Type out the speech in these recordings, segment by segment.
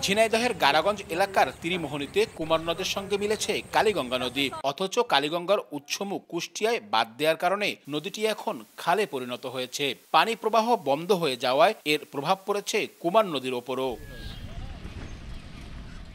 ঝিনাইদহের গারাগঞ্জ এলাকার ত্রিমোহনীতে কুমার নদের সঙ্গে মিলেছে কালীগঙ্গা নদী, অথচ কালীগঙ্গার উৎসমুখ কুষ্টিয়ায় বাদ দেওয়ার কারণে নদীটি এখন খালে পরিণত হয়েছে। পানি প্রবাহ বন্ধ হয়ে যাওয়ায় এর প্রভাব পড়েছে কুমার নদীর ওপরও।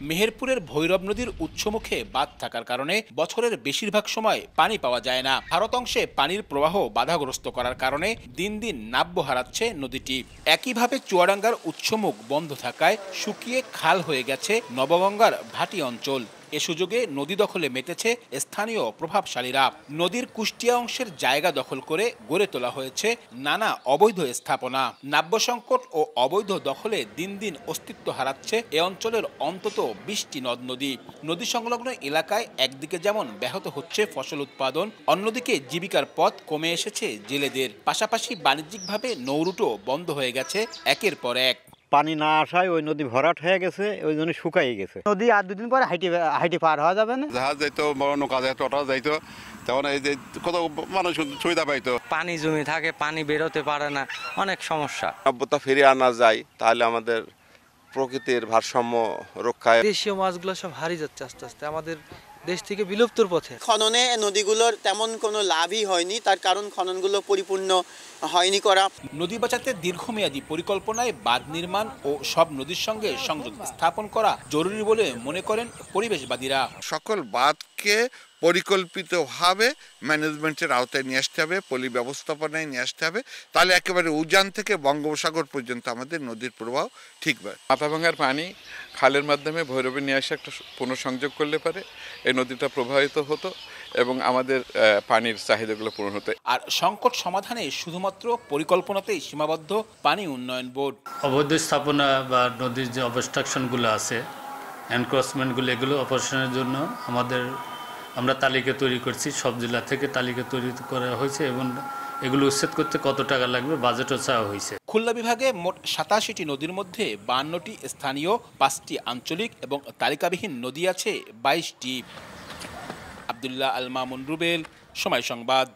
মেহেরপুরের ভৈরব নদীর উৎসমুখে বাঁধ থাকার কারণে বছরের বেশিরভাগ সময় পানি পাওয়া যায় না। ভারত অংশে পানির প্রবাহ বাধাগ্রস্ত করার কারণে দিন দিন নাব্য হারাচ্ছে নদীটি। একইভাবে চুয়াডাঙ্গার উৎসমুখ বন্ধ থাকায় শুকিয়ে খাল হয়ে গেছে নবগঙ্গার ভাটি অঞ্চল। এ সুযোগে নদী দখলে মেতেছে স্থানীয় প্রভাবশালীরা। নদীর কুষ্টিয়া অংশের জায়গা দখল করে গড়ে তোলা হয়েছে নানা অবৈধ স্থাপনা। নাব্য সংকট ও অবৈধ দখলে দিন দিন অস্তিত্ব হারাচ্ছে এ অঞ্চলের অন্তত 20টি নদ নদী। নদী সংলগ্ন এলাকায় একদিকে যেমন ব্যাহত হচ্ছে ফসল উৎপাদন, অন্যদিকে জীবিকার পথ কমে এসেছে জেলেদের। পাশাপাশি বাণিজ্যিকভাবে নৌরুটও বন্ধ হয়ে গেছে একের পর এক। পানি না আসায় ওই নদী ভরাট হয়ে গেছে, ওই জন্য শুকাই গেছে নদী। আর দুদিন পরে হাইটি পার হওয়া যাবে না। জাহাজ যাইতো, বড় নৌকা যাইতো, অটো যাইতো, তেমন এই যে কত মানুষ সুবিধা পাইতো। পানি জমে থাকে, পানি বেরোতে পারে না, অনেক সমস্যা। নাব্যতা ফিরিয়ে আনা যায় তাহলে আমাদের প্রকৃতির ভারসাম্য রক্ষায়। দেশীয় মাছগুলো সব হারিয়ে যাচ্ছে আস্তে আস্তে, আমাদের দেশ থেকে বিলুপ্তর পথে। খননে নদীগুলোর তেমন কোনো লাভই হয়নি, তার কারণ খননগুলো পরিপূর্ণ হয়নি করা। নদী বাঁচাতে দীর্ঘমেয়াদী পরিকল্পনায় বাঁধ নির্মাণ ও সব নদীর সঙ্গে সংযোগ স্থাপন করা জরুরি বলে মনে করেন পরিবেশবাদীরা। সকল বাঁধকে পরিকল্পিতভাবে ম্যানেজমেন্টের আওতায় নিয়ে আসতে হবে, পলি ব্যবস্থাপনায় নিয়ে আসতে হবে, তাহলে একেবারে উজান থেকে বঙ্গোপসাগর পর্যন্ত আমাদের নদীর প্রবাহ ঠিক হয়। মাথাভাঙার পানি খালের মাধ্যমে ভৈরবে নিয়ে আসে একটা পুনঃসংযোগ করলে পারে এই নদীটা প্রবাহিত হতো এবং আমাদের পানির চাহিদাগুলো পূরণ হতো। আর সংকট সমাধানে শুধুমাত্র পরিকল্পনাতেই সীমাবদ্ধ পানি উন্নয়ন বোর্ড। অবৈধ স্থাপনা বা নদীর যে অবস্ট্রাকশনগুলো আছে, এনক্রোচমেন্টগুলো, এগুলো অপারেশনের জন্য আমরা তালিকা তৈরি করছি। সব জেলা থেকে তালিকা তৈরি করা হয়েছে এবং এগুলো উচ্ছেদ করতে কত টাকা লাগবে বাজেটও চাওয়া হয়েছে। খুলনা বিভাগে মোট 87টি নদীর মধ্যে 52টি স্থানীয়, 5টি আঞ্চলিক এবং তালিকাবিহীন নদী আছে 22টি। আব্দুল্লাহ আল মামুন রুবেল, সময় সংবাদ।